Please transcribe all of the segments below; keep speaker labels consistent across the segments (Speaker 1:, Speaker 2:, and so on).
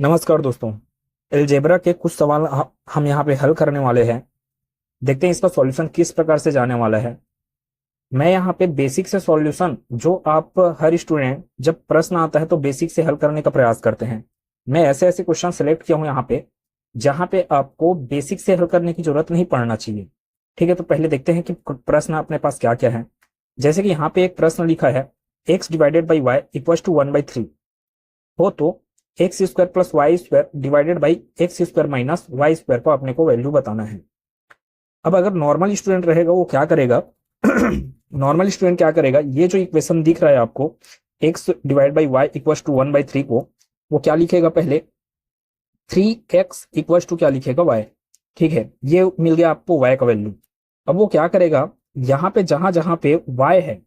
Speaker 1: नमस्कार दोस्तों। अलजेब्रा के कुछ सवाल हम यहाँ पे हल करने वाले हैं। देखते हैं इसका सॉल्यूशन किस प्रकार से जाने वाला है। मैं यहाँ पे बेसिक से सॉल्यूशन जो आप हर स्टूडेंट जब प्रश्न आता है तो बेसिक से हल करने का प्रयास करते हैं। मैं ऐसे ऐसे क्वेश्चन सेलेक्ट किया हूँ यहाँ पे जहाँ पे आपको बेसिक से हल करने की जरूरत नहीं पड़ना चाहिए। ठीक है, तो पहले देखते हैं कि प्रश्न अपने पास क्या क्या है। जैसे कि यहाँ पे एक प्रश्न लिखा है x divided by y equal to 1/3 हो तो x square plus y square divided by x square minus y square को अपने को वैल्यू बताना है। अब अगर नॉर्मल स्टूडेंट रहेगा वो क्या करेगा नॉर्मल स्टूडेंट क्या करेगा, ये जो इक्वेशन दिख रहा है आपको x divide by y equal to 1/3 को वो क्या लिखेगा, पहले 3x इक्वल टू क्या लिखेगा y। ठीक है, ये मिल गया आपको y का वैल्यू। अब वो क्या करेगा, यहाँ पे जहां जहां पे y है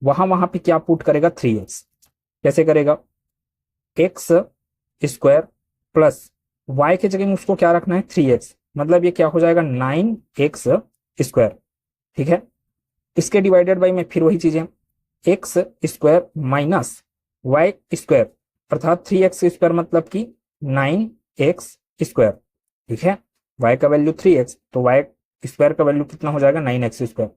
Speaker 1: वहां वहां पे क्या पुट करेगा 3x। कैसे करेगा, एक्स स्क्वायर प्लस वाई के जगह में उसको क्या रखना है 3x, मतलब ये क्या हो जाएगा 9x स्क्वायर। ठीक है, इसके डिवाइडेड बाई में फिर वही चीजें x square minus y square अर्थात 3x स्क्वायर मतलब कि 9x स्क्वायर। ठीक है, y का वैल्यू 3x तो y स्क्वायर का वैल्यू कितना हो जाएगा 9x स्क्वायर।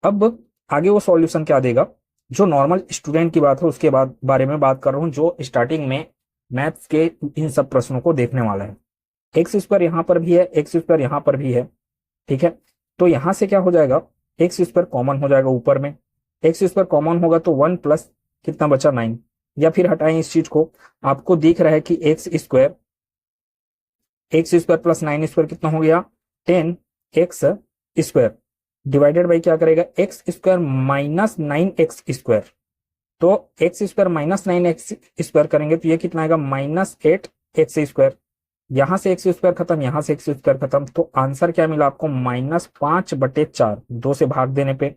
Speaker 1: अब आगे वो सॉल्यूशन क्या देगा, जो नॉर्मल स्टूडेंट की बात है उसके बाद बारे में बात कर रहा हूं, जो स्टार्टिंग में मैथ्स के इन सब प्रश्नों को देखने वाला है। एक्स स्क्वायर यहां पर भी है, एक्स स्क्वायर यहां पर भी है। ठीक है, तो यहां से क्या हो जाएगा, एक्स स्क्वायर कॉमन हो जाएगा, ऊपर में एक्स स्क्वायर कॉमन होगा तो 1 प्लस कितना बचा 9, या फिर हटाएं इस चीज को, आपको दिख रहा है कि एक्स स्क्वायर प्लस 9 स्क्वायर कितना हो गया 10x स्क्वायर डिवाइडेड बाई क्या करेगा X square minus 9x square. तो x square minus 9x square करेंगे तो ये कितना आएगा -8x स्क्वायर। यहां से एक्स स्क्वायर खत्म, यहां से एक्स स्क्वायर खत्म, तो आंसर क्या मिला आपको -5/4, 2 से भाग देने पे।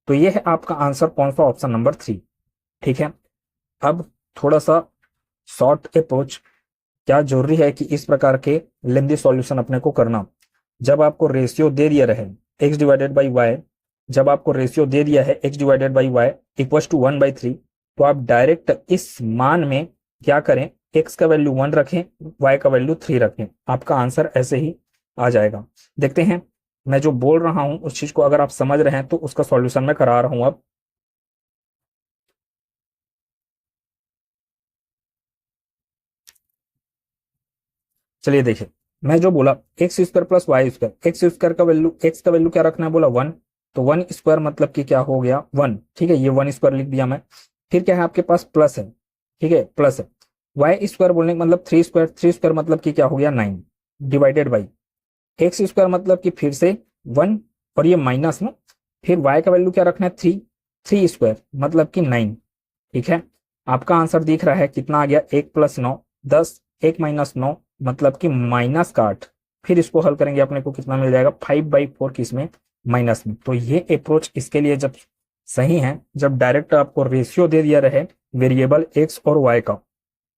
Speaker 1: तो ये है आपका आंसर, कौन सा, ऑप्शन नंबर 3। ठीक है, अब थोड़ा सा शॉर्ट अप्रोच, क्या जरूरी है कि इस प्रकार के लेंदी सॉल्यूशन अपने को करना। जब आपको रेशियो दे दिया रहे एक्स डिवाइडेड बाई वाई, जब आपको रेशियो दे दिया है x divided by y equal to 1/3, तो आप डायरेक्ट इस मान में क्या करें, एक्स का वैल्यू 1 रखें, वाई का वैल्यू 3 रखें, आपका आंसर ऐसे ही आ जाएगा। देखते हैं मैं जो बोल रहा हूं उस चीज को अगर आप समझ रहे हैं तो उसका सॉल्यूशन मैं करा रहा हूं। अब चलिए देखिए, मैं जो बोला x square plus y square, x square का वैल्यू, एक्स का वैल्यू क्या रखना है बोला 1, तो 1 स्क्वायर मतलब कि क्या हो गया 1। ठीक है, ये 1 स्क्वायर लिख दिया मैं। फिर क्या है आपके पास प्लस है, ठीक है प्लस है, वाई स्क्वायर बोलने का मतलब 3 स्क्वायर, 3 स्क्वायर मतलब कि क्या हो गया 9 डिवाइडेड बाई एक्स स्क्वायर मतलब कि फिर से 1 और ये माइनस में, फिर वाई का वैल्यू क्या रखना है 3, 3 स्क्वायर मतलब कि 9। ठीक है, आपका आंसर दिख रहा है कितना आ गया 1 + 9 10, 1 - 9 मतलब कि -8। फिर इसको हल करेंगे अपने को कितना मिल जाएगा 5/4 किसमें माइनस में। तो ये अप्रोच इसके लिए जब सही है, जब डायरेक्ट आपको रेशियो दे दिया रहे वेरिएबल एक्स और वाई का,